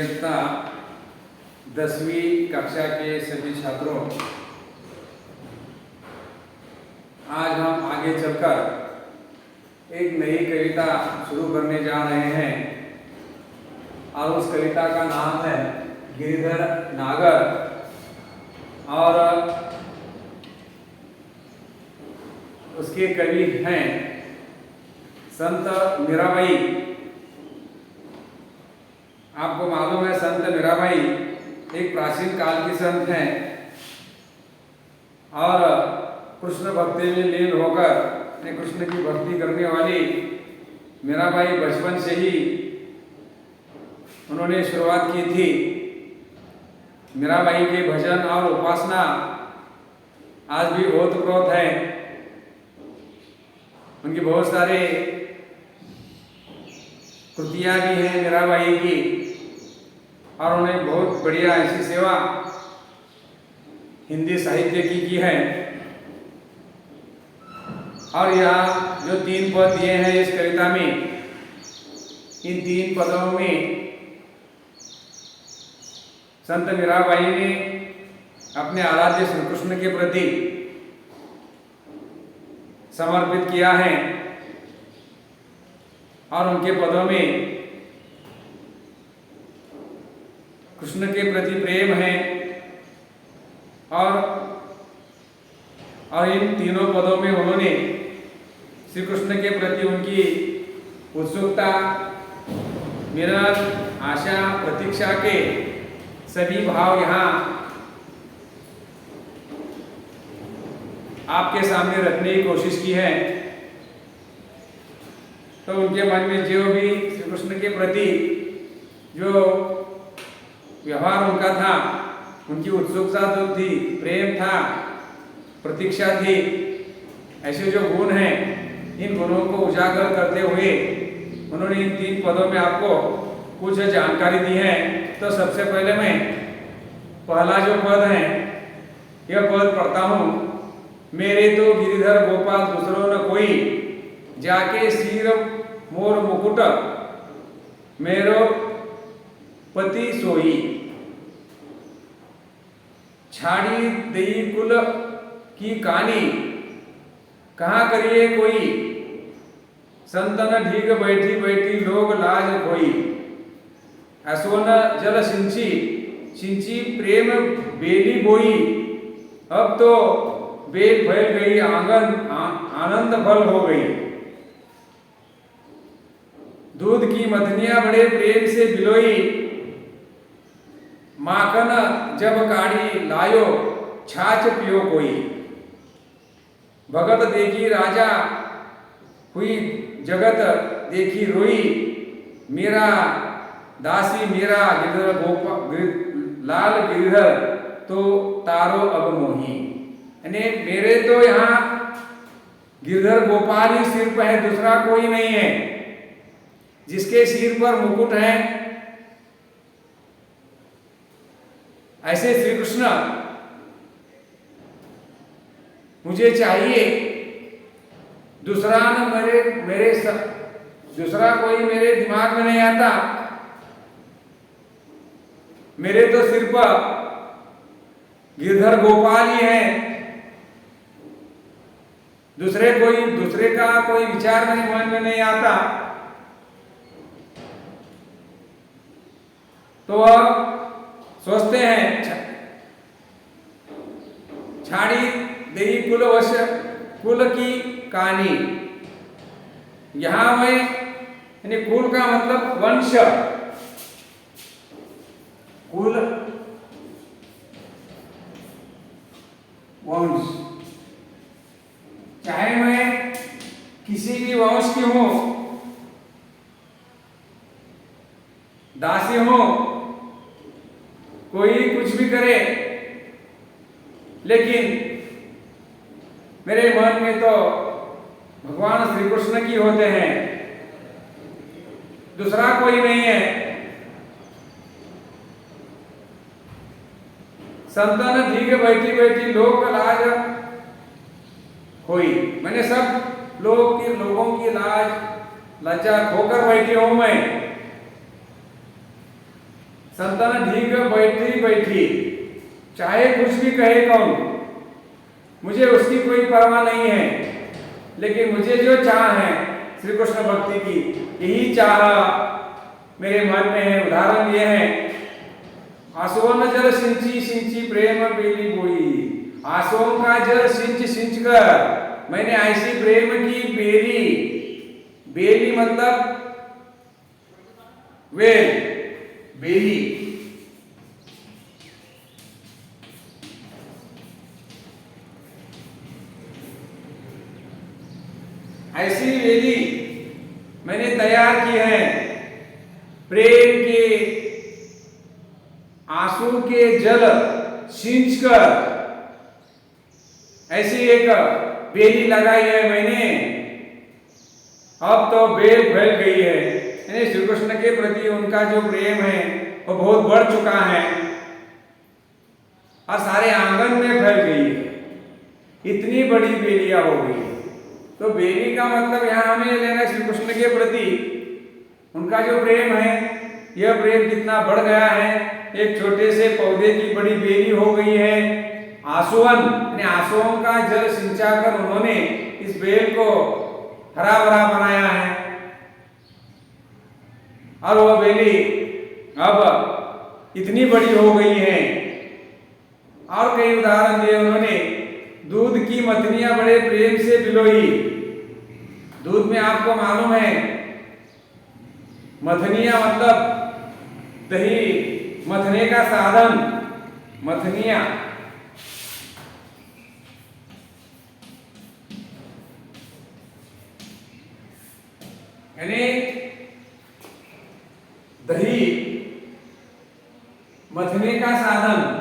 इयत्ता 10वीं कक्षा के सभी छात्रों, आज हम आगे चलकर एक नई कविता शुरू करने जा रहे हैं और उस कविता का नाम है गिरिधर नागर। और उसके कवि हैं संत मीराबाई। आपको मालूम है संत मीराबाई एक प्राचीन काल की संत हैं और कृष्ण भक्ति में लीन होकर कृष्ण की भक्ति करने वाली मीराबाई बचपन से ही उन्होंने शुरुआत की थी। मीराबाई के भजन और उपासना आज भी ओतप्रोत है। उनकी बहुत सारे कृतियाँ भी हैं मीराबाई की और उन्हें बहुत बढ़िया ऐसी सेवा हिंदी साहित्य की है। और यहाँ जो 3 पद दिए हैं इस कविता में, इन 3 पदों में संत मीराबाई ने अपने आराध्य श्री कृष्ण के प्रति समर्पित किया है और उनके पदों में कृष्ण के प्रति प्रेम है। और इन तीनों पदों में उन्होंने श्री कृष्ण के प्रति उनकी उत्सुकता, मिलन, आशा, प्रतीक्षा के सभी भाव यहाँ आपके सामने रखने की कोशिश की है। तो उनके मन में जो भी श्री कृष्ण के प्रति जो व्यवहार उनका था, उनकी उत्सुकता जो थी, प्रेम था, प्रतीक्षा थी, ऐसे जो गुण हैं, इन गुणों को उजागर करते हुए उन्होंने इन 3 पदों में आपको कुछ जानकारी दी है। तो सबसे पहले मैं पहला जो पद है यह पद पढ़ता हूँ। मेरे तो गिरिधर गोपाल दूसरो न कोई, जाके सिर मोर मुकुट मेरो पति सोई। छाड़ी दई कुल की कानी, कहाँ करिए कोई, संतन ढीग बैठी बैठी लोग लाज कोई। असोन जल सिंची सिंची प्रेम बेली बोई, अब तो बेल फैल गई आंगन आनंद फल हो गई। दूध की मथनियां बड़े प्रेम से बिलोई, माखन जब काढ़ी लायो छाछ पियो कोई। भगत देखी राजा हुई जगत देखी रोई, मेरा दासी मेरा गिरिधर लाल गिरिधर तो तारो अब मोही। यानी मेरे तो यहाँ गिरिधर गोपाल ही सिर पर है, दूसरा कोई नहीं है। जिसके सिर पर मुकुट है ऐसे श्री कृष्ण मुझे चाहिए। दूसरा न दूसरा कोई मेरे दिमाग में नहीं आता। मेरे तो सिर पर गिरधर गोपाल ही है, दूसरे का कोई विचार मेरे मन में नहीं आता। तो अब सोचते हैं छाड़ी देही कुल वश कुल की कहानी। यहां में यानी कुल का मतलब वंश, कुल वंश, चाहे मैं किसी भी वंश की हूं, दासी हूं, कोई कुछ भी करे, लेकिन मेरे मन में तो भगवान श्री कृष्ण की होते हैं, दूसरा कोई नहीं है। संतान ठीक है बैठी बैठी लोग लाज होई, मैंने सब लोगों की लाज लज्जा खोकर बैठी हूं मैं। संतान ठीक बैठी बैठी, चाहे कुछ भी कहे कौन, मुझे उसकी कोई परवाह नहीं है। लेकिन मुझे जो चाह है श्री कृष्ण भक्ति की, यही चाह मेरे मन में है। उदाहरण ये है, आंसुओं जल सिंची सिंची प्रेम बेली बोई। आंसुओं का जल सिंच सिंच कर मैंने ऐसी प्रेम की बेली, बेली मतलब वेल, बेली, ऐसी वेली मैंने तैयार की है। प्रेम के आंसू के जल सींच कर ऐसी एक बेली लगाई है मैंने। अब तो बेल फैल गई है, यानी श्री कृष्ण के प्रति उनका जो प्रेम है वो बहुत बढ़ चुका है और सारे आंगन में फैल गई है। इतनी बड़ी बेलियां हो गई। तो बेली का मतलब यहाँ हमें लेना श्री कृष्ण के प्रति उनका जो प्रेम है, यह प्रेम कितना बढ़ गया है। एक छोटे से पौधे की बड़ी बेली हो गई है। आंसुअन यानी आंसुओं का जल सिंचा कर उन्होंने इस बेल को हरा भरा बनाया है। और वह बेली अब इतनी बड़ी हो गई है। और कई उदाहरण दिए उन्होंने। दूध की मथनियां बड़े प्रेम से बिलोई। दूध में आपको मालूम है मथनियां मतलब दही मथने का साधन, मथनियां। यानी दही मथने का साधन।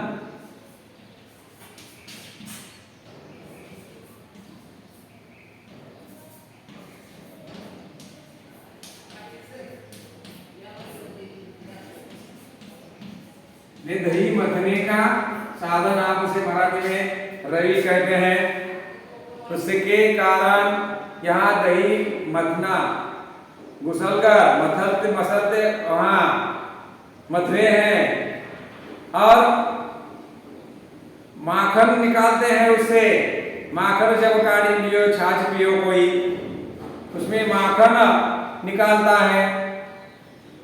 दही मथने का साधन आप उसे मराठी में रवी कहते हैं। उसके कारण यहाँ दही मथना, घुसलकर मथलते मसलते वहाँ मथरे हैं। और माखन निकालते हैं उससे। माखन जब काढ़ी पियो, छाछ पियो कोई, उसमें माखन निकालता है,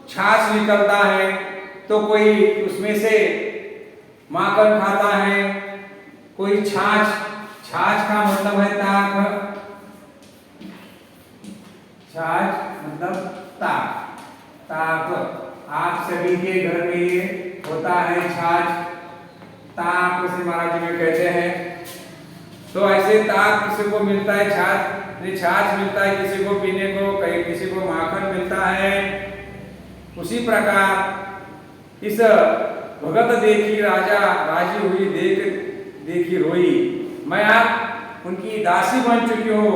छाछ निकलता है। तो कोई उसमें से माखन खाता है, कोई छाछ। छाछ का मतलब है ताक, छाछ मतलब ताक। ताक आप सभी के घर में ये होता है छाछ। ताक उसे महाराज में कहते हैं। तो ऐसे ताक किसी को मिलता है, छाछ मिलता है किसी को पीने को, कहीं किसी को माखन मिलता है। उसी प्रकार इस भगत देखी राजा राजी हुई, देखी रोई। मैं आप उनकी दासी बन चुकी हूँ।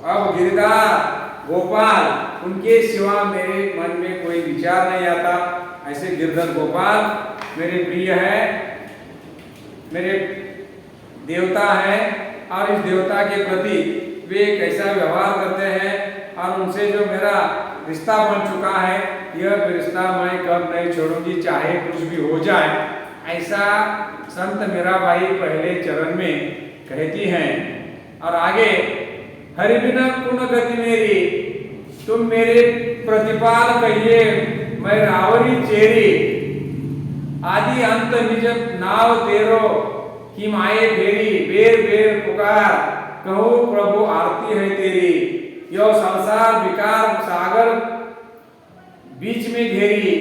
अब गिरधार गोपाल, उनके सिवा मेरे मन में कोई विचार नहीं आता। ऐसे गिरधर गोपाल मेरे प्रिय है, मेरे देवता है। और इस देवता के प्रति वे कैसा व्यवहार करते हैं और उनसे जो मेरा रिश्ता बन चुका है, यह रिश्ता मैं कब नहीं छोड़ूंगी, चाहे कुछ भी हो जाए। ऐसा संत मीरा बाई पहले चरण में कहती हैं। और आगे, हरि बिना कुन गति मेरी, तुम मेरे प्रतिपाल कहिए मैं रावरी चेरी। आदि अंत निज नाव तेरो कि माए फेरी। बेर बेर पुकार कहो प्रभु आरती है तेरी। यो संसार विकार सागर बीच में घेरी।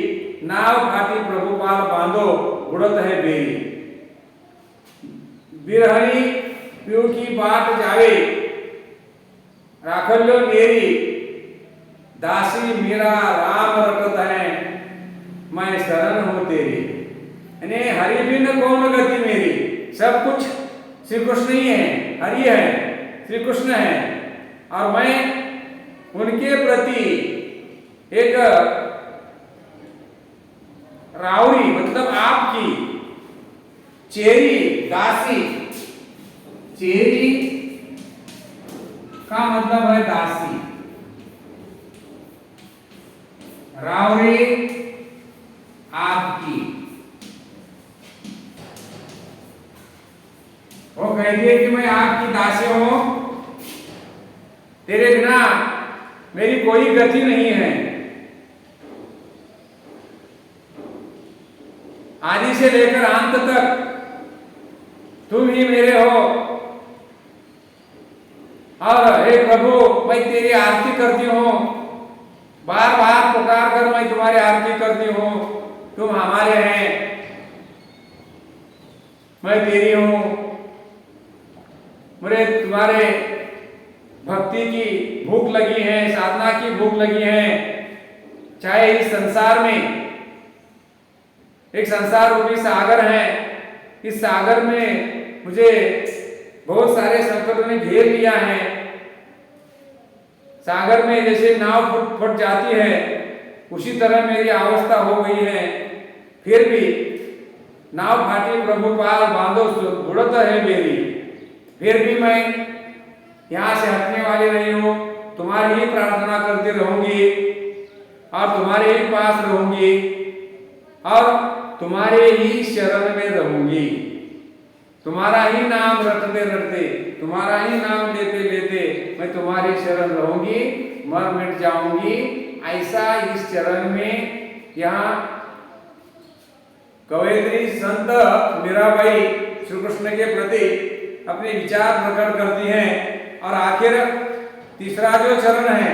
नाव फाटी प्रभुपाल बांधो उड़त है बेरी। बिरहरी प्यू की बाट जावे राखल्यो नेरी। दासी मेरा राम रटत है मैं शरण हूं तेरी। यानी हरि बिन कौन गति मेरी। सब कुछ श्री कृष्ण ही है, हरि है, श्री कृष्ण है। और मैं उनके प्रति एक रावरी मतलब आपकी चेरी, दासी। चेरी का मतलब है दासी। रावरी आपकी कहती है कि मैं आपकी दासी हूं, तेरे बिना मेरी कोई गति नहीं है। आदि से लेकर अंत तक तुम ही मेरे हो। और हे प्रभु, मैं तेरी आरती करती हूँ, बार बार पुकार कर मैं तुम्हारी आरती करती हूँ। तुम हमारे हैं, मैं तेरी हूँ। मुझे तुम्हारे भक्ति की भूख लगी है, साधना की भूख लगी है। चाहे इस संसार में एक संसार रूपी सागर है, इस सागर में मुझे बहुत सारे संकटों ने घेर लिया है। सागर में जैसे नाव फट जाती है, उसी तरह मेरी अवस्था हो गई है। फिर भी नाव फाटी प्रभु पाल बांधो बुड़त है मेरी। फिर भी मैं यहाँ से हटने वाली नहीं हूँ, तुम्हारी ही प्रार्थना करती रहूंगी और तुम्हारे ही पास रहूंगी और तुम्हारे ही शरण में रहूंगी। तुम्हारा ही नाम रटते रटते, तुम्हारा ही नाम लेते लेते मैं तुम्हारी शरण रहूंगी, मर मिट जाऊंगी। ऐसा इस चरण में यहाँ कवयित्री संत मीराबाई श्री कृष्ण के प्रति अपने विचार प्रकट करती हैं। और आखिर तीसरा जो चरण है,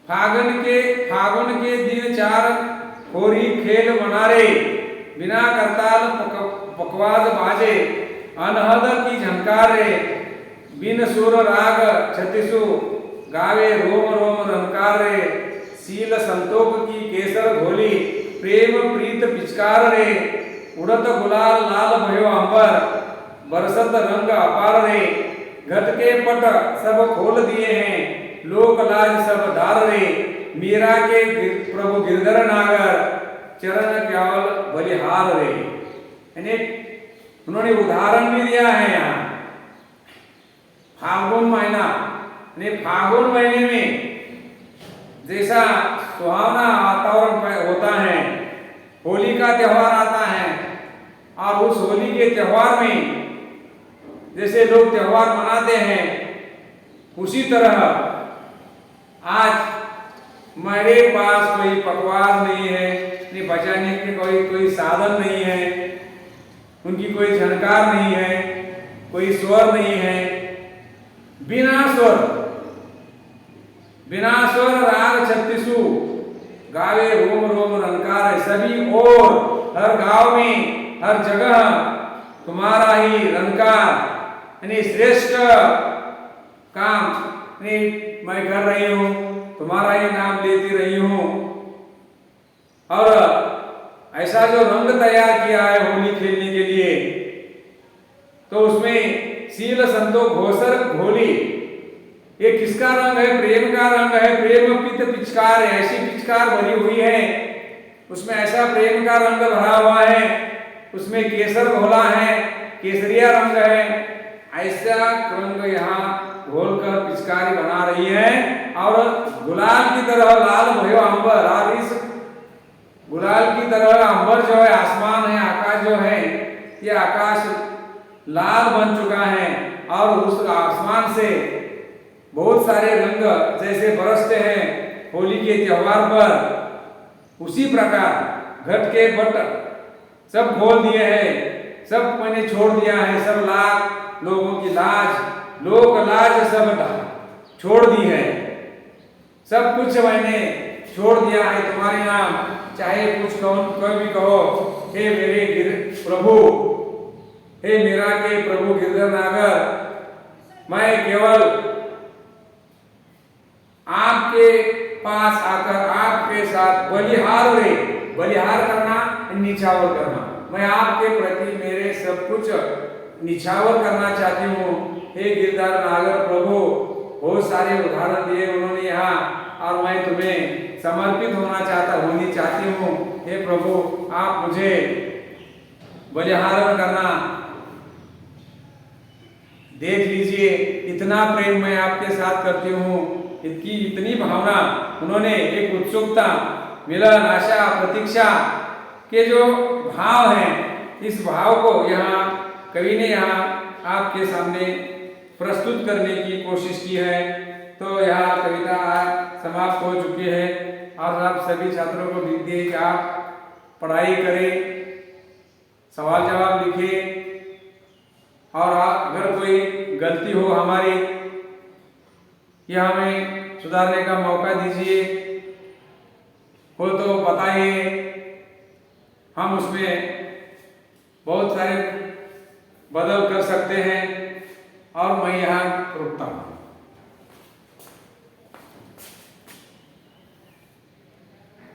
फागुन के दिन चार होरी खेल मनारे, बिना करताल पकवाज बाजे, अनहद की झंकारे, बिन सुर राग छत्तीसु, गावे रोम रोम रंकार रे, सील संतोष की केसर घोली, प्रेम प्रीत पिचकार रे, उड़त गुलाल लाल भयो अंबर, बरसत रंग अपार रे, घट के पट सब खोल दिए हैं, लोक लाज सब धार रे, मीरा के प्रभु गिरधर नागर, चरण केवल बलिहार रे। यानी उन्होंने उदाहरण भी दिया है यहाँ। फागुन महीना, फागुन महीने में जैसा सुहावना वातावरण होता है, होली का त्योहार आता है और उस होली के त्योहार में जैसे लोग त्योहार मनाते हैं, उसी तरह आज मेरे पास कोई पकवान नहीं है, बचाने के कोई साधन नहीं है, उनकी कोई झनकार नहीं है, कोई स्वर नहीं है। बिना स्वर राग छत्तीसु, गावे रोम रोम रंकार। सभी और हर गांव में हर जगह तुम्हारा ही रंकार, यानी श्रेष्ठ काम मैं कर रही हूँ, तुम्हारा ही नाम लेती रही हूँ। और ऐसा जो रंग तैयार किया है होली खेलने के लिए, तो उसमें सील संतो घोसर घोली, ये किसका रंग है? प्रेम का रंग है। प्रेम पित पिचकार है, ऐसी पिचकार भरी हुई है, उसमें ऐसा प्रेम का रंग भरा हुआ है, उसमें केसर घोला है, केसरिया रंग है। ऐसा रंग यहाँ घोलकर पिचकारी बना रही है और गुलाल की तरह लाल भयो अंबर, और इस गुलाल की तरह अंबर जो है, आसमान है, आकाश जो है, ये आकाश लाल बन चुका है और उस आसमान से बहुत सारे रंग जैसे बरसते हैं होली के त्योहार पर, उसी प्रकार घट के बट सब खोल दिए हैं, सब मैंने छोड़ दिया है, सब लाख लोगों की लाज, लोक लाज सब छोड़ दी है, सब कुछ मैंने छोड़ दिया है तुम्हारे नाम। चाहे कुछ कोई भी कहो, हे मेरे प्रभु, हे मेरा के प्रभु गिरधर नागर, मैं केवल आपके पास आकर आपके साथ बलिहार रे, बलिहार करना, निछावर करना, मैं आपके प्रति मेरे सब कुछ निछावर करना चाहती हूँ। हे गिरधर नागर प्रभु, बहुत सारे उदाहरण दिए उन्होंने यहाँ, और मैं तुम्हें समर्पित होनी चाहती हूँ। हे प्रभु, आप मुझे बलिहार करना, देख लीजिए इतना प्रेम मैं आपके साथ करती हूँ, इतनी भावना उन्होंने, एक उत्सुकता, मिलन, आशा, प्रतीक्षा के जो भाव हैं, इस भाव को यहाँ कवि ने यहाँ आपके सामने प्रस्तुत करने की कोशिश की है। तो यहाँ कविता समाप्त हो चुकी है और आप सभी छात्रों को विनती है कि आप पढ़ाई करें, सवाल जवाब लिखें और अगर कोई गलती हो हमारी या हमें सुधारने का मौका दीजिए, हो तो बताइए, हम उसमें बहुत सारे बदल कर सकते हैं। और मैं यहाँ रुकता हूँ।